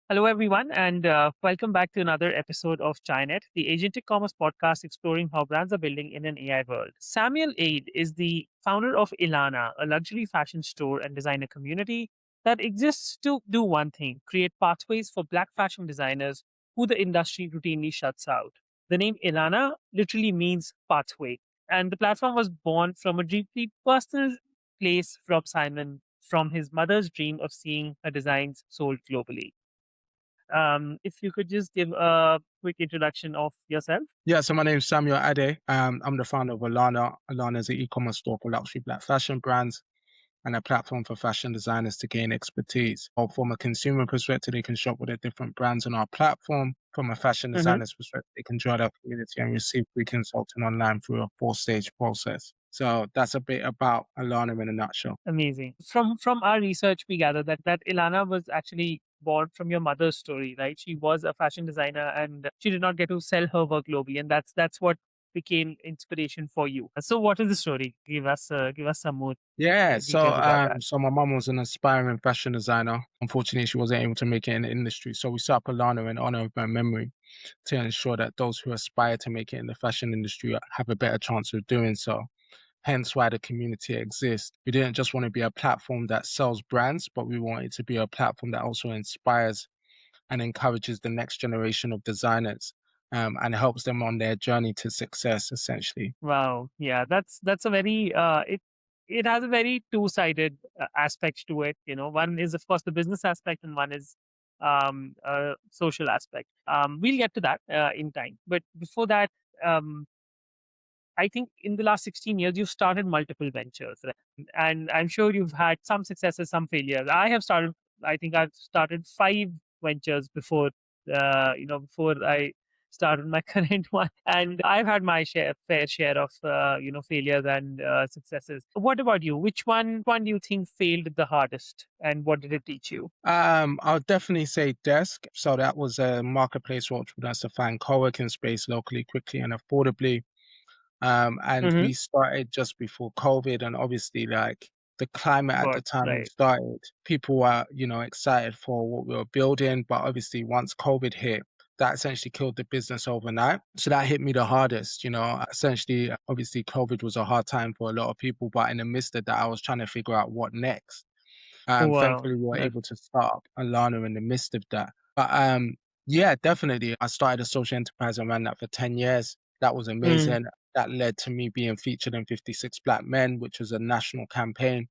Hello, everyone, and welcome back to another episode of ChaiNet, the agentic commerce podcast exploring how brands are building in an AI world. Samuel Aid is the founder of Ilana, a luxury fashion store and designer community that exists to do one thing: create pathways for Black fashion designers who the industry routinely shuts out. The name Ilana literally means pathway, and the platform was born from a deeply personal place from Simon, from his mother's dream of seeing her designs sold globally. If you could just give a quick introduction of yourself. Yeah, so my name's Samuel Ade. I'm the founder of Ilana. Ilana is an e-commerce store for luxury Black fashion brands and a platform for fashion designers to gain expertise. Or from a consumer perspective, they can shop with the different brands on our platform. From a fashion Hmm. designer's perspective, they can join our community and receive free consulting online through a four-stage process. So that's a bit about Ilana in a nutshell. Amazing. From our research, we gather that Ilana was actually born from your mother's story, right? She was a fashion designer, and she did not get to sell her work globally, and that's what became inspiration for you. So, what is the story? Give us some more Yeah, so details about that. so my mum was an aspiring fashion designer. Unfortunately, she wasn't able to make it in the industry. So we set up Alana in honor of her memory to ensure that those who aspire to make it in the fashion industry have a better chance of doing so. Hence why the community exists. We didn't just want to be a platform that sells brands, but we wanted to be a platform that also inspires and encourages the next generation of designers and helps them on their journey to success, essentially. Wow, yeah, that's a very it has a very two-sided aspect to it. One is of course the business aspect, and one is a social aspect. We'll get to that in time, but before that, um, I think in the last 16 years you've started multiple ventures, right? And I'm sure you've had some successes, some failures. I think I've started five ventures before I started my current one, and I've had my fair share of failures and successes. What about you? Which one do you think failed the hardest, and what did it teach you? I'll definitely say Desk. So that was a marketplace for entrepreneurs to find co-working space locally, quickly, and affordably. And Mm-hmm. we started just before COVID, and obviously, like the climate Of at the course, time we right. started, people were, excited for what we were building. But obviously, once COVID hit, that essentially killed the business overnight. So that hit me the hardest. Essentially, obviously, COVID was a hard time for a lot of people, but in the midst of that, I was trying to figure out what next. Wow. Thankfully, we were That, able to start up Alana in the midst of that. But yeah, definitely. I started a social enterprise and ran that for 10 years. That was mm, amazing. That led to me being featured in 56 Black Men, which was a national campaign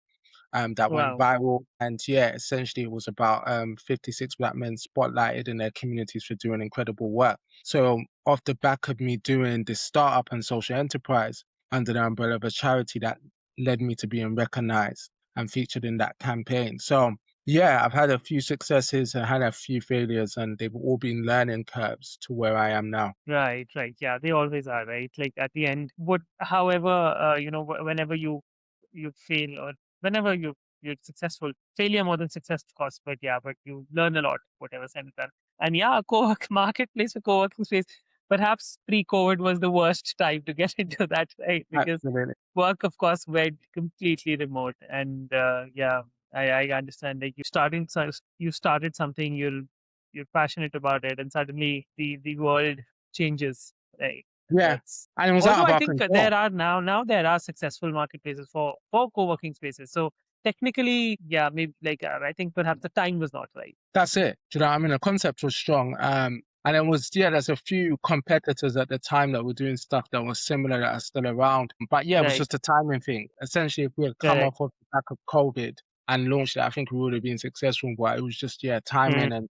that went wow. viral. And yeah, essentially it was about 56 Black men spotlighted in their communities for doing incredible work. So off the back of me doing this startup and social enterprise under the umbrella of a charity, that led me to being recognized and featured in that campaign. So yeah, I've had a few successes and had a few failures, and they've all been learning curves to where I am now. Right, right. Yeah, they always are, right? Like at the end, however, whenever you fail or whenever you're successful, failure more than success, of course. But yeah, but you learn a lot, whatever said and done. And yeah, co-work marketplace for co-working space. Perhaps pre-COVID was the worst time to get into that, right? Because Absolutely. work, of course, went completely remote, and yeah, I understand. Like you started something, you're passionate about it, and suddenly the world changes, right? And Yeah. that's And it was although out of I our think control. there are now there are successful marketplaces for co-working spaces. So technically, yeah, maybe like I think perhaps the time was not right. That's it. Do you know what I mean? The concept was strong. And it was, yeah, there's a few competitors at the time that were doing stuff that was similar that are still around. But yeah, it was Right. just a timing thing. Essentially, if we had come Correct. off of the back of COVID and launched it, I think we would have been successful. But it was just, yeah, Mm, timing and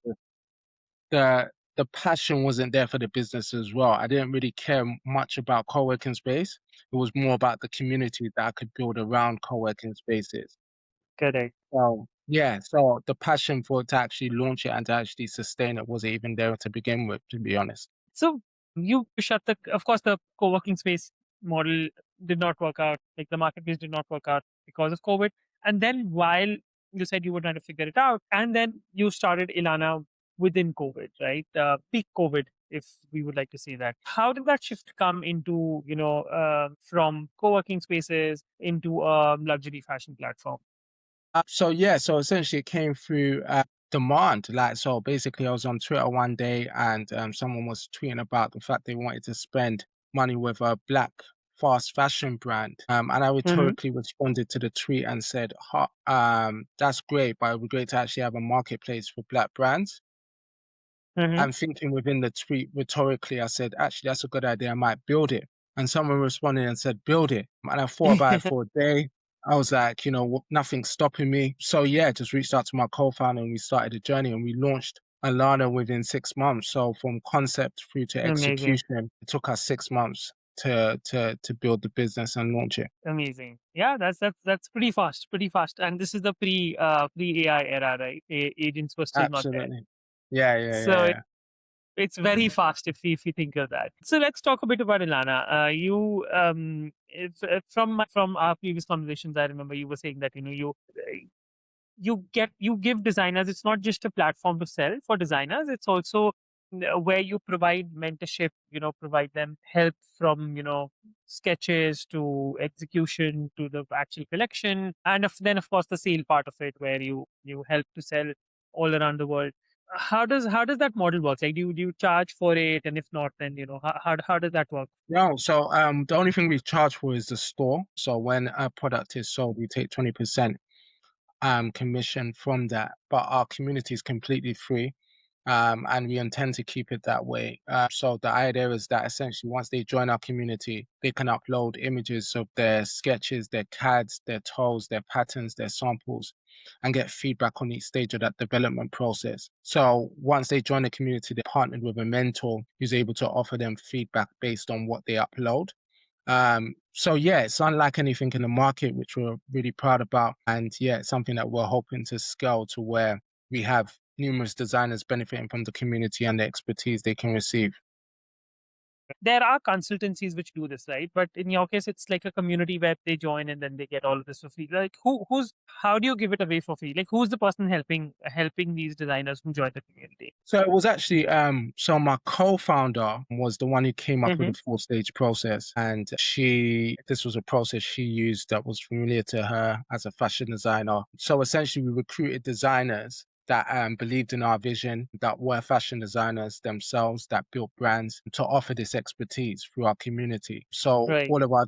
the passion wasn't there for the business as well. I didn't really care much about co-working space. It was more about the community that I could build around co-working spaces. correct. So yeah, so the passion for it to actually launch it and to actually sustain it wasn't even there to begin with, to be honest. So you shut of course, the co-working space model did not work out. Like the marketplace did not work out because of COVID. And then while you said you were trying to figure it out, and then you started Ilana within COVID, right? Peak COVID, if we would like to say that. How did that shift come into, from co-working spaces into a luxury fashion platform? So yeah, so essentially it came through demand. Like, so basically, I was on Twitter one day and someone was tweeting about the fact they wanted to spend money with a black fast fashion brand. And I Mhm, rhetorically responded to the tweet and said, that's great, but it would be great to actually have a marketplace for black brands. mhm. I'm thinking within the tweet rhetorically, I said, actually, that's a good idea. I might build it. And someone responded and said, build it. And I thought about it for a day. I was like, nothing's stopping me. So yeah, just reached out to my co-founder and we started the journey and we launched Ilana within 6 months. So from concept through to Amazing, execution, it took us 6 months to build the business and launch it. amazing. Yeah, that's pretty fast, pretty fast. And this is the pre AI era, right? Agents were still not there, Absolutely. Yeah, yeah, so yeah, yeah. it's very fast if you think of that. So let's talk a bit about Ilana. You from our previous conversations, I remember you were saying that you give designers, it's not just a platform to sell for designers, it's also where you provide mentorship, provide them help from sketches to execution to the actual collection, and then of course the sale part of it where you help to sell all around the world. How does that model work? Like, do you charge for it, and if not, then how does that work? No, so the only thing we charge for is the store. So when a product is sold, we take 20% commission from that. But our community is completely free. And we intend to keep it that way. So the idea is that essentially once they join our community, they can upload images of their sketches, their CADs, their tools, their patterns, their samples, and get feedback on each stage of that development process. So once they join the community, they're partnered with a mentor who's able to offer them feedback based on what they upload. So yeah, it's unlike anything in the market, which we're really proud about. And yeah, it's something that we're hoping to scale to where we have numerous designers benefiting from the community and the expertise they can receive. There are consultancies which do this, right? But in your case, it's like a community where they join and then they get all of this for free. Like, who's how do you give it away for free? Like, who's the person helping these designers who join the community? So it was actually so my co-founder was the one who came up with Hmm. the four-stage process. And this was a process she used that was familiar to her as a fashion designer. So essentially we recruited designers that believed in our vision, that were fashion designers themselves, that built brands to offer this expertise through our community. So Right. all of our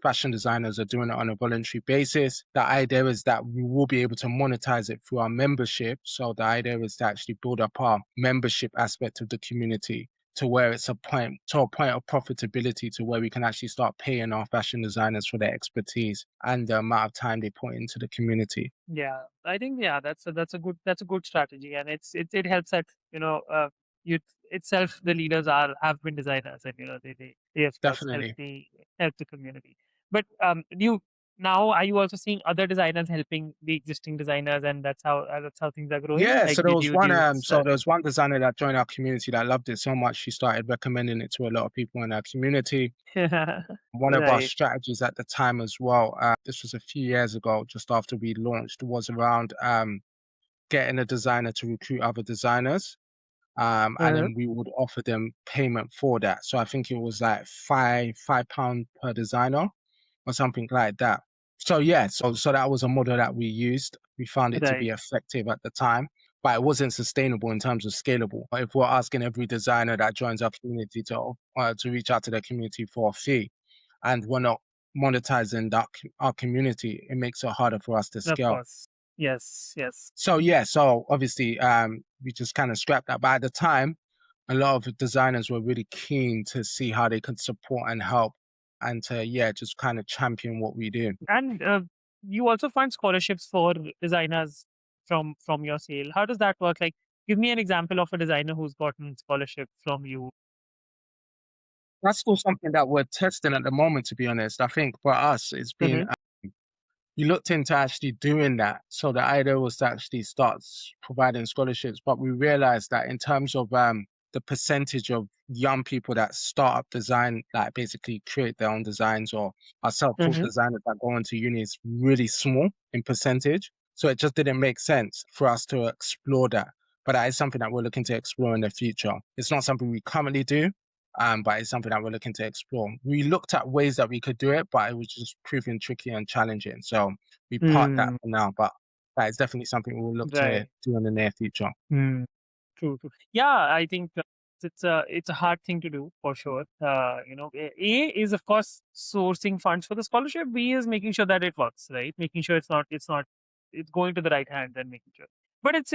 fashion designers are doing it on a voluntary basis. The idea is that we will be able to monetize it through our membership. So the idea is to actually build up our membership aspect of the community to where it's a point of profitability to where we can actually start paying our fashion designers for their expertise and the amount of time they put into the community. Yeah, I think that's a good strategy, and it helps that you itself the leaders have been designers, and they of course Definitely. help the community. But do you now are you also seeing other designers helping the existing designers, and that's how things are growing? Yeah, Like, so there did was you do one you there was one designer that joined our community that loved it so much she started recommending it to a lot of people in our community. One of our right? strategies at the time as well, this was a few years ago, just after we launched, was around getting a designer to recruit other designers. And Uh-huh. then we would offer them payment for that. So I think it was like five pound per designer or something like that. So yeah, so that was a model that we used. We found it to be Right. effective at the time, but it wasn't sustainable in terms of scalable. If we're asking every designer that joins our community to reach out to their community for a fee, and we're not monetizing our community, it makes it harder for us to Of scale. course. Yes. Yes. So yeah, so obviously we just kind of scrapped that. But at the time, a lot of designers were really keen to see how they could support and help and to yeah, just kind of champion what we do. And you also fund scholarships for designers from your sale. How does that work? Like, give me an example of a designer who's gotten scholarship from you. That's still something that we're testing at the moment, to be honest. I think for us, it's been Hmm. we looked into actually doing that. So the idea was to actually start providing scholarships, but we realized that in terms of the percentage of young people that start up design, like basically create their own designs or are self-taught Hmm. designers that go into uni is really small in percentage. So it just didn't make sense for us to explore that. But that is something that we're looking to explore in the future. It's not something we currently do, but it's something that we're looking to explore. We looked at ways that we could do it, but it was just proving tricky and challenging. So we parked that Mm, for now. But that is definitely something we'll look to Right. do in the near future. Mm. True, true. Yeah, I think it's a hard thing to do for sure. A is of course sourcing funds for the scholarship. B is making sure that it works, right? Making sure it's going to the right hand and making sure. But it's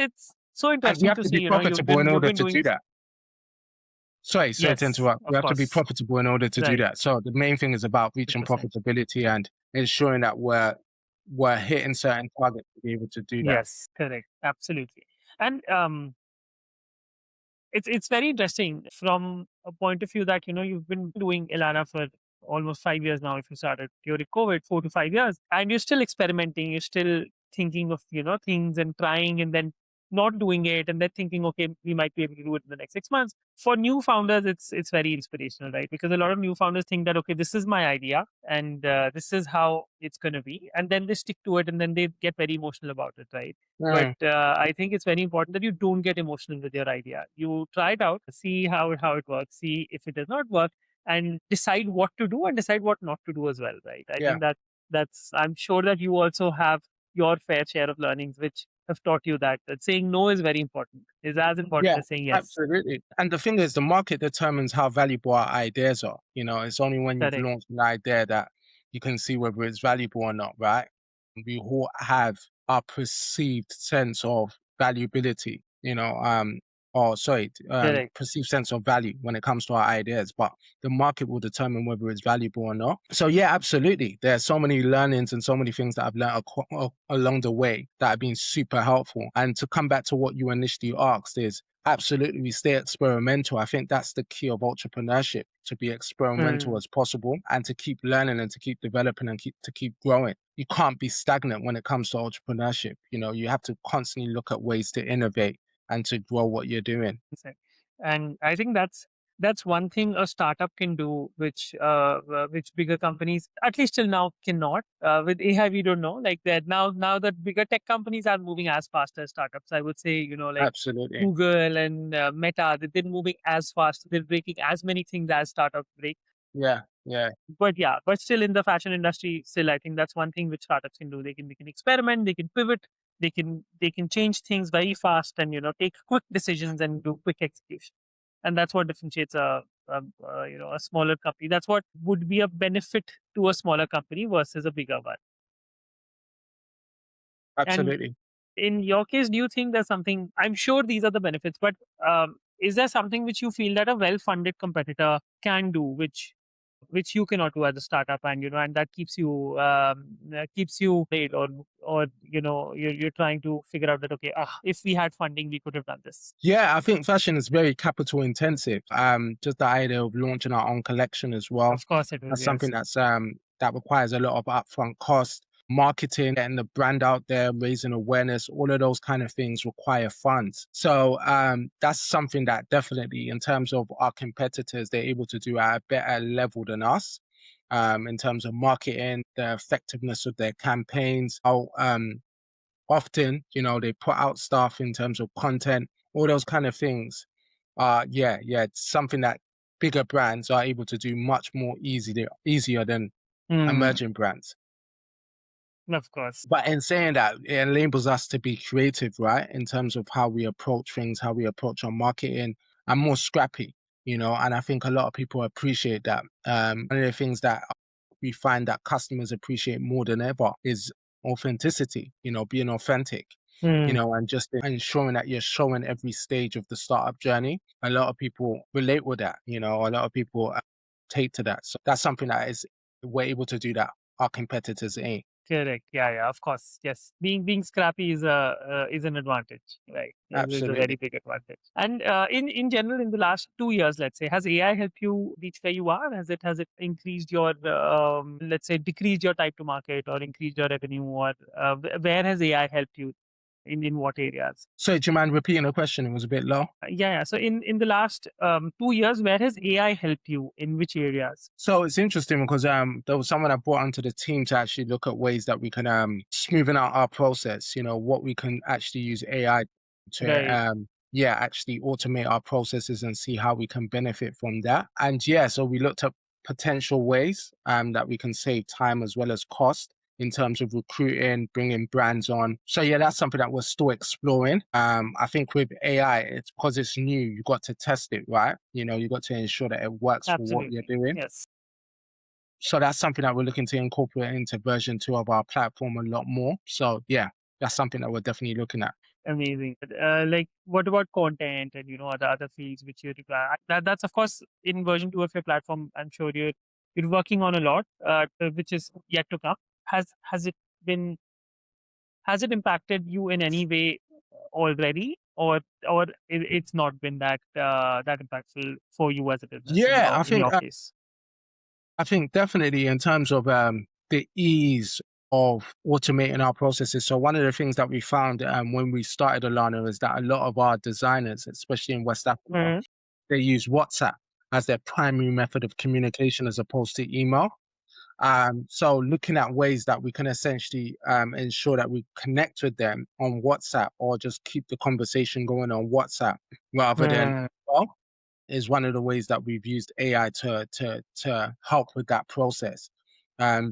so And we interesting have to to see. be You know, you've profitable been in you've order been to doing. do that. Sorry to Yes, interrupt. We of have to be course. profitable in order to do Right, that. So the main thing is about reaching 100%. profitability and ensuring that we're hitting certain targets to be able to do that. Yes, correct, absolutely. And it's very interesting from a point of view that you've been doing Ilana for almost 5 years now. If you started during COVID, 4 to 5 years, and you're still experimenting, you're still thinking of things and trying, and then not doing it, and then thinking, okay, we might be able to do it in the next 6 months. For new founders, it's very inspirational, right? Because a lot of new founders think that, okay, this is my idea, and this is how it's going to be, and then they stick to it, and then they get very emotional about it, right? But Mm, I think it's very important that you don't get emotional with your idea. You try it out, see how it works, see if it does not work, and decide what to do and decide what not to do as well, right? I yeah. think that's I'm sure that you also have your fair share of learnings which have taught you that saying no is very important, is as important Yeah, as saying yes. absolutely. And the thing is, the market determines how valuable our ideas are. You know, it's only when you've Correct. launched an idea that you can see whether it's valuable or not, right? We all have our perceived sense of valuability, or sorry, Correct. perceived sense of value when it comes to our ideas, but the market will determine whether it's valuable or not. So yeah, absolutely. There are so many learnings and so many things that I've learned along the way that have been super helpful. And to come back to what you initially asked is absolutely we stay experimental. I think that's the key of entrepreneurship, to be experimental Mm, as possible and to keep learning and to keep developing and keep growing. You can't be stagnant when it comes to entrepreneurship. You have to constantly look at ways to innovate and to grow what you're doing. percent. And I think that's one thing a startup can do, which bigger companies, at least till now, cannot. With AI, we don't know. Like that now that bigger tech companies are moving as fast as startups. I would say, like Absolutely. Google and Meta, they're moving as fast. They're breaking as many things as startups break. Yeah. Yeah. But yeah, but still in the fashion industry, still I think that's one thing which startups can do. They can experiment, they can pivot, they can change things very fast, and take quick decisions and do quick execution. And that's what differentiates a smaller company. That's what would be a benefit to a smaller company versus a bigger one. And Absolutely. in your case, do you think there's something? I'm sure these are the benefits, but is there something which you feel that a well-funded competitor can do, which you cannot do as a startup, and and that keeps you paid, or you're trying to figure out that, okay, if we had funding, we could have done this. Yeah, I think fashion is very capital intensive. Just the idea of launching our own collection as well. Of course, it will. That's Yes. something that requires a lot of upfront cost. Marketing, getting the brand out there, raising awareness, all of those kind of things require funds. So that's something that definitely, in terms of our competitors, they're able to do at a better level than us. In terms of marketing, the effectiveness of their campaigns, how often, they put out stuff in terms of content, all those kind of things. Yeah, it's something that bigger brands are able to do much more easier than Hmm. emerging brands. Of course. But in saying that, it enables us to be creative, right? In terms of how we approach things, how we approach our marketing, and more scrappy, and I think a lot of people appreciate that. One of the things that we find that customers appreciate more than ever is authenticity, being authentic, Hmm. and just ensuring that you're showing every stage of the startup journey. A lot of people relate with that, a lot of people take to that. So that's something that is we're able to do that our competitors ain't. Correct. Yeah, yeah. Of course. Yes. Being scrappy is an advantage, right? Is a very Absolutely. big advantage. And in general, in the last 2 years, let's say, has AI helped you reach where you are? Has it increased your let's say, decreased your time to market, or increased your revenue, or where has AI helped you, in what areas? So do you mind repeating the question? It was a bit low. Yeah, yeah. So in the last 2 years, where has AI helped you, in which areas? So it's interesting because there was someone I brought onto the team to actually look at ways that we can smoothen out our process, what we can actually use AI to Right. actually automate our processes and see how we can benefit from that. And yeah, so we looked at potential ways that we can save time as well as cost in terms of recruiting, bringing brands on. So yeah, that's something that we're still exploring. I think with AI, it's because it's new, you got to test it, right? You got to ensure that it works for what you're Absolutely. doing. Yes. So that's something that we're looking to incorporate into version 2 of our platform a lot more. So yeah, that's something that we're definitely looking at. Amazing. Like, what about content and other fields which you require? That's of course in version 2 of your platform. I'm sure you're working on a lot, which is yet to come. Has it been has it impacted you in any way already, or it's not been that impactful for you as a business in Yeah, your in your case? I think definitely in terms of the ease of automating our processes. So one of the things that we found when we started Alana is that a lot of our designers, especially in West Africa, Mhm. they use WhatsApp as their primary method of communication as opposed to email. So looking at ways that we can essentially ensure that we connect with them on WhatsApp or just keep the conversation going on WhatsApp rather than Mm. well, is one of the ways that we've used AI to help with that process.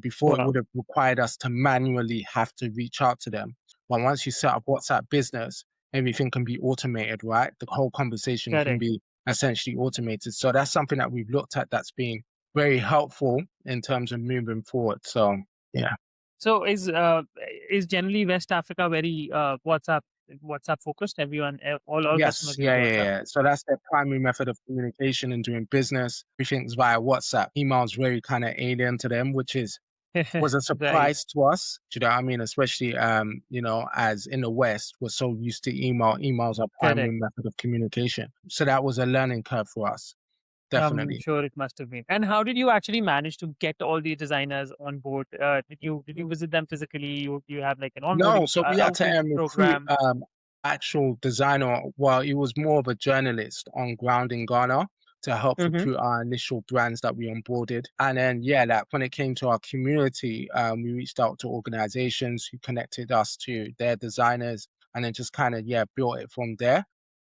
Before it would Wow. have required us to manually have to reach out to them. But once you set up WhatsApp business, everything can be automated, right? The whole conversation can Correct. be essentially automated. So that's something that we've looked at that's been very helpful in terms of moving forward. So yeah. So is generally West Africa very WhatsApp focused? Everyone, all Yes, customers use yeah, yeah, WhatsApp. yeah. So that's their primary method of communication and doing business. Everything's via WhatsApp. Email's very kind of alien to them, which is was a Right. surprise to us. Do you know what I mean? Especially as in the West, we're so used to email. Email's our primary Correct. method of communication. So that was a learning curve for us, I'm definitely. sure it must have been. And how did you actually manage to get all the designers on board? Did you visit them physically? You have like an No, onboarding so we had to outreach recruit program? actual designer. Well, he was more of a journalist on ground in Ghana to help Hmm. recruit our initial brands that we onboarded. And then, yeah, like when it came to our community, we reached out to organizations who connected us to their designers and then just kind of, yeah, built it from there.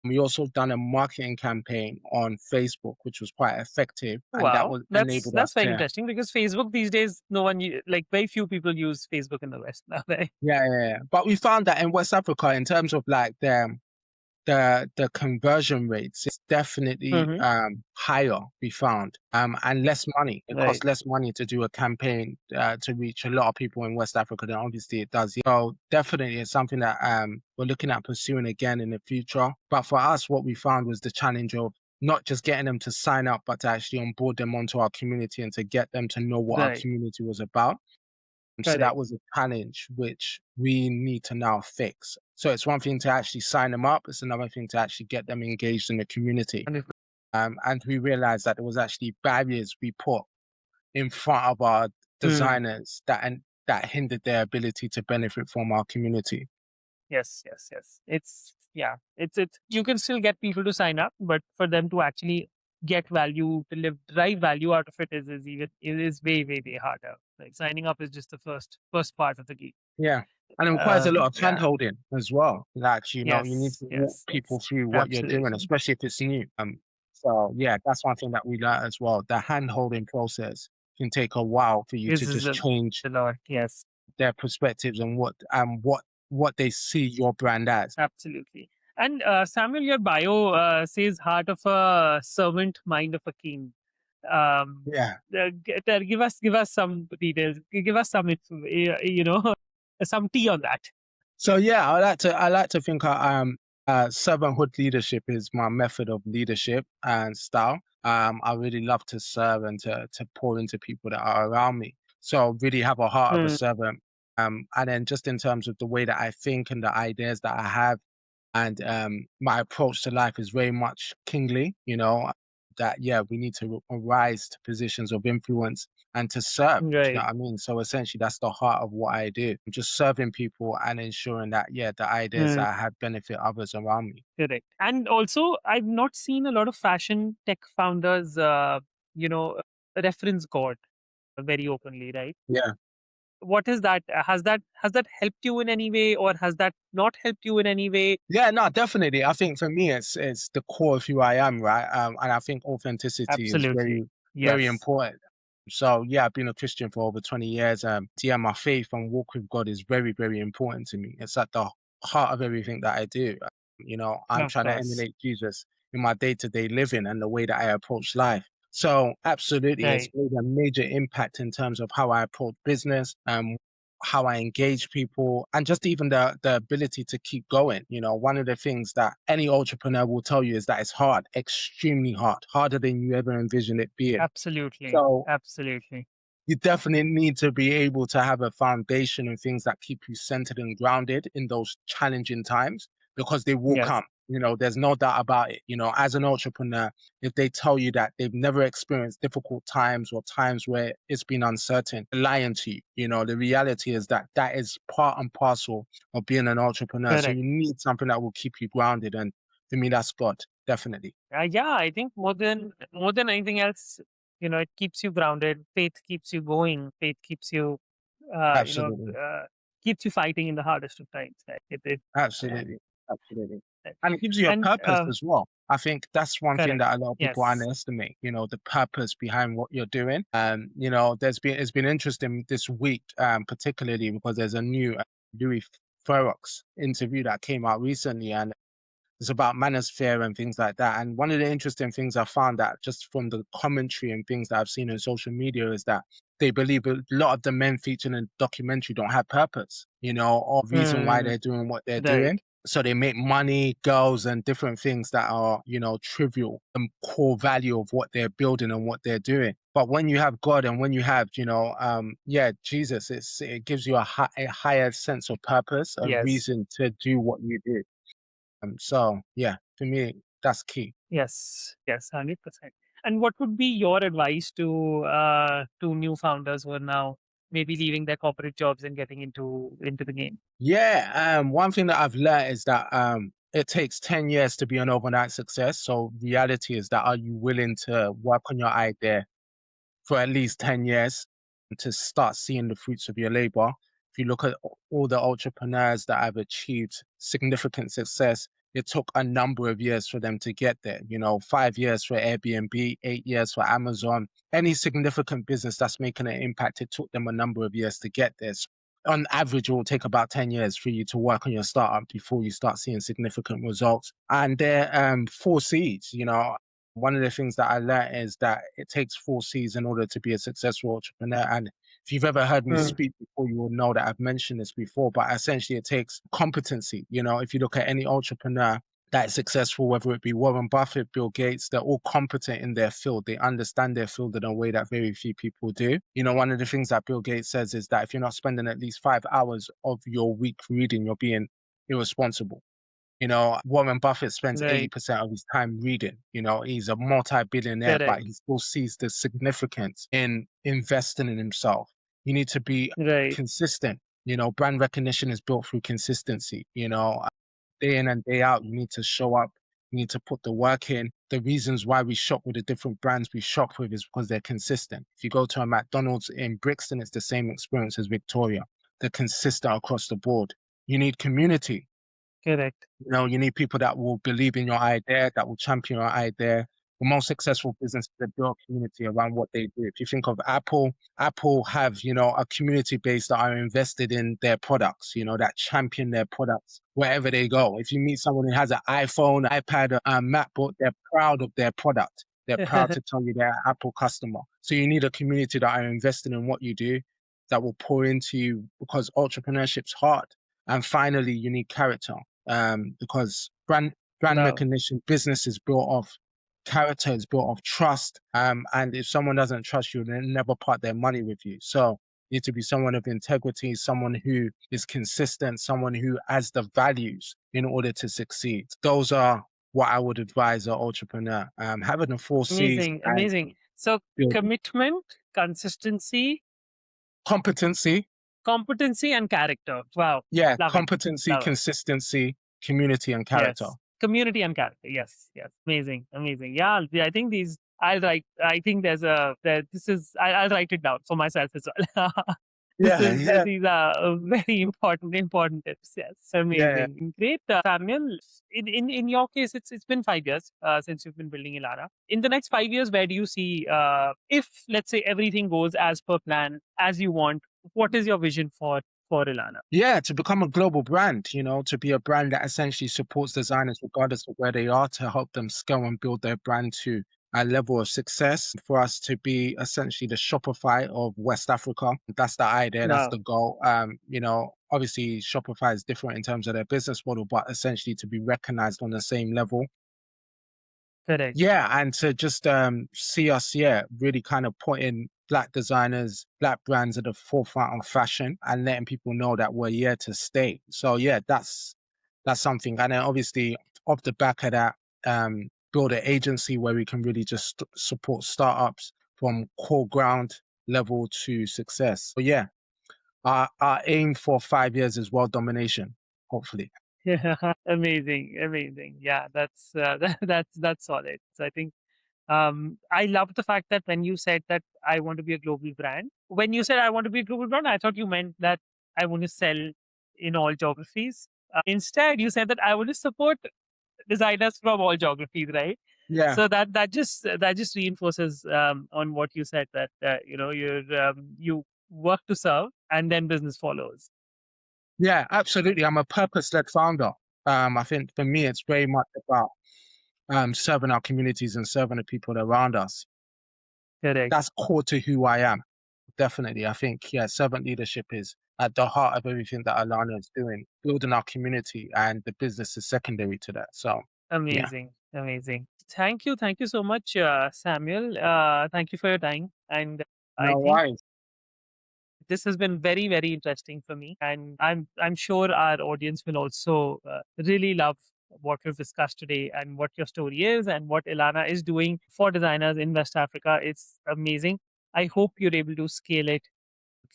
We also done a marketing campaign on Facebook, which was quite effective. And that Wow, was that's enabled that's us very to, interesting because Facebook these days, no one like very few people use Facebook in the West now, right? yeah, yeah, yeah. But we found that in West Africa, in terms of like the conversion rates is definitely Hmm. higher, we found, and less money. It Right. costs less money to do a campaign to reach a lot of people in West Africa than obviously it does. So definitely it's something that we're looking at pursuing again in the future. But for us, what we found was the challenge of not just getting them to sign up, but to actually onboard them onto our community and to get them to know what our Right. community was about. So that Correct. was a challenge which we need to now fix. So it's one thing to actually sign them up, it's another thing to actually get them engaged in the community. And And we realized that there was actually barriers we put in front of our mm, designers that hindered their ability to benefit from our community. yes, yes, yes. It's you can still get people to sign up, but for them to actually get value, to derive value out of it is way, way, way harder. Like signing up is just the first part of the gig. Yeah. And it requires a lot of hand Yeah. holding as well. Like, you need Yes, to walk yes, people yes. through what you're doing, Absolutely. especially if it's new. So yeah, that's one thing that we learned as well. The hand holding process can take a while for you to This is just change a lot. Yes, their perspectives and what they see your brand as. absolutely. And Samuel, your bio says heart of a servant, mind of a king. Um, Yeah. give us some details. Give us some, some tea on that. So yeah, I like to think servanthood leadership is my method of leadership and style. I really love to serve and to pour into people that are around me. So really have a heart of a Mm, servant. And then just in terms of the way that I think and the ideas that I have, and my approach to life is very much kingly. That yeah, we need to rise to positions of influence and to serve. Do you know right. what I mean? So essentially, that's the heart of what I do. I'm just serving people and ensuring that yeah, the ideas Mm, that I have benefit others around me. correct. And also, I've not seen a lot of fashion tech founders, reference God very openly, right? Yeah, What is that? Has that helped you in any way, or has that not helped you in any way? yeah, no, definitely. I think for me, it's the core of who I am, right? And I think authenticity is Absolutely. very very Yes. important. So yeah, I've been a Christian for over 20 years. Yeah, my faith and walk with God is very, very important to me. It's at the heart of everything that I do. I'm Of trying to course. emulate Jesus in my day-to-day living and the way that I approach life. So absolutely, it's Right. made a major impact in terms of how I approach business, how I engage people, and just even the ability to keep going. One of the things that any entrepreneur will tell you is that it's hard, extremely hard, harder than you ever envisioned it being. Absolutely. So Absolutely. you definitely need to be able to have a foundation and things that keep you centered and grounded in those challenging times because they will Yes. come. There's no doubt about it. As an entrepreneur, if they tell you that they've never experienced difficult times or times where it's been uncertain, they're lying to you. The reality is that that is part and parcel of being an entrepreneur. So Correct. you need something that will keep you grounded. And for me, that's God, definitely. Yeah, I think more than anything else, it keeps you grounded. Faith keeps you going. Faith keeps you, uh, you know, Absolutely. uh, keeps you fighting in the hardest of times. Right? Uh, Absolutely. Absolutely. right. And it gives you a And purpose as well. I think that's one thing correct. that a lot of people Yes. underestimate, the purpose behind what you're doing. It's been interesting this week, particularly because there's a new Louis Farrock's interview that came out recently, and it's about manosphere and things like that. And one of the interesting things I found that just from the commentary and things that I've seen on social media is that they believe a lot of the men featured in the documentary don't have purpose, or reason why Mm, they're doing what they're right. doing. So they make money, girls, and different things that are, trivial and core value of what they're building and what they're doing. But when you have God and when you have, Jesus, it gives you a higher sense of purpose, a Yes. reason to do what you do. So yeah, for me, that's key. Yes. Yes. 100%. And what would be your advice to new founders who are now maybe leaving their corporate jobs and getting into the game? Yeah, one thing that I've learned is that it takes 10 years to be an overnight success. So reality is that are you willing to work on your idea for at least 10 years to start seeing the fruits of your labor? If you look at all the entrepreneurs that have achieved significant success, it took a number of years for them to get there. 5 years for Airbnb, 8 years for Amazon. Any significant business that's making an impact, it took them a number of years to get there. So on average, it will take about 10 years for you to work on your startup before you start seeing significant results. And they're 4 Cs. One of the things that I learned is that it takes 4 Cs in order to be a successful entrepreneur. And if you've ever heard me Mm, speak before, you will know that I've mentioned this before, but essentially it takes competency. If you look at any entrepreneur that is successful, whether it be Warren Buffett, Bill Gates, they're all competent in their field. They understand their field in a way that very few people do. One of the things that Bill Gates says is that if you're not spending at least 5 hours of your week reading, you're being irresponsible. Warren Buffett spends right. 80% of his time reading. He's a multi-billionaire, but Correct. he still sees the significance in investing in himself. You need to be Right. consistent. Brand recognition is built through consistency. Day in and day out, you need to show up. You need to put the work in. The reasons why we shop with the different brands we shop with is because they're consistent. If you go to a McDonald's in Brixton, it's the same experience as Victoria. They're consistent across the board. You need community. Correct. You need people that will believe in your idea, that will champion your idea. The most successful businesses that build community around what they do. If you think of Apple have, a community base that are invested in their products, that champion their products wherever they go. If you meet someone who has an iPhone, iPad, a MacBook, they're proud of their product. They're proud to tell you they're an Apple customer. So you need a community that are invested in what you do, that will pour into you because entrepreneurship's hard. And finally, you need character because brand Wow. recognition, business is built off character, is built off trust. And if someone doesn't trust you, they'll never part their money with you. So you need to be someone of integrity, someone who is consistent, someone who has the values in order to succeed. Those are what I would advise an entrepreneur. Having the 4 Cs Amazing. and Amazing. So building commitment, consistency, competency. competency, and character. Wow. Yeah, Love it. competency, Love it. consistency, community, and character. Yes. Community and character. Yes. Yes. Amazing. Amazing. Yeah. I think these. I'll write. I think there's a. There. This is. I'll write it down for myself as well. This Yeah, is yeah, these are very important tips. Yes, yeah. amazing, great, Samuel. In your case, it's been 5 years since you've been building Ilana. In the next 5 years, where do you see if let's say everything goes as per plan, as you want? What is your vision for Ilana? Yeah, to become a global brand, to be a brand that essentially supports designers regardless of where they are, to help them scale and build their brand to a level of success. For us to be essentially the Shopify of West Africa. That's the idea, that's Wow, the goal. Obviously Shopify is different in terms of their business model, but essentially to be recognized on the same level. correct. Yeah, and to just see us, yeah, really kind of putting black designers, black brands at the forefront of fashion and letting people know that we're here to stay. So yeah, that's something. And then obviously off the back of that, build an agency where we can really just support startups from core ground level to success. But yeah, our aim for 5 years is world domination, hopefully. Yeah, amazing. Yeah, that's that's solid. So I think I love the fact that when you said that I want to be a global brand, when you said I want to be a global brand, I thought you meant that I want to sell in all geographies. Instead, you said that I want to support designers from all geographies, right? Yeah. So that just reinforces on what you said, that you work to serve and then business follows. Yeah, absolutely. I'm a purpose-led founder. I think for me, it's very much about serving our communities and serving the people around us. Correct. That's core to who I am. Definitely. I think, yeah, servant leadership is at the heart of everything that Alana is doing, building our community, and the business is secondary to that. So, yeah, Amazing. Thank you so much, Samuel. Thank you for your time. And I no think worries. this has been very interesting for me. And I'm sure our audience will also really love what we've discussed today and what your story is and what Ilana is doing for designers in West Africa. It's amazing. I hope you're able to scale it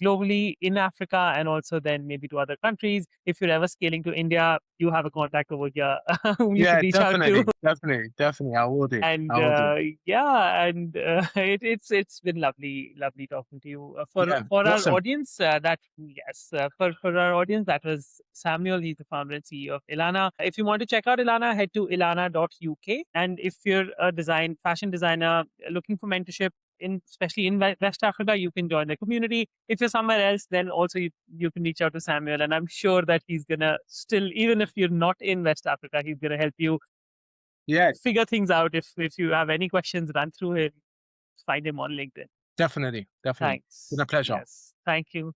globally in Africa and also then maybe to other countries. If you're ever scaling to India, you have a contact over here whom you can Yeah, reach out to. definitely. I will do. I And will do. yeah, and it's been lovely talking to you. Yeah, For our awesome. audience, that yes, for our audience, that was Samuel. He's the founder and CEO of Ilana. If you want to check out Ilana, head to ilana.uk. And if you're a fashion designer looking for mentorship, especially in West Africa, you can join the community. If you're somewhere else, then also you can reach out to Samuel, and I'm sure that he's gonna still, even if you're not in West Africa, he's gonna help you Yeah, figure things out. If you have any questions, run through him. Find him on LinkedIn. definitely. Been Thanks. a pleasure. Yes. Thank you,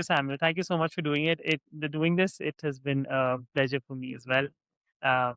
Samuel. Thank you so much for doing it. Doing this. It has been a pleasure for me as well. Uh,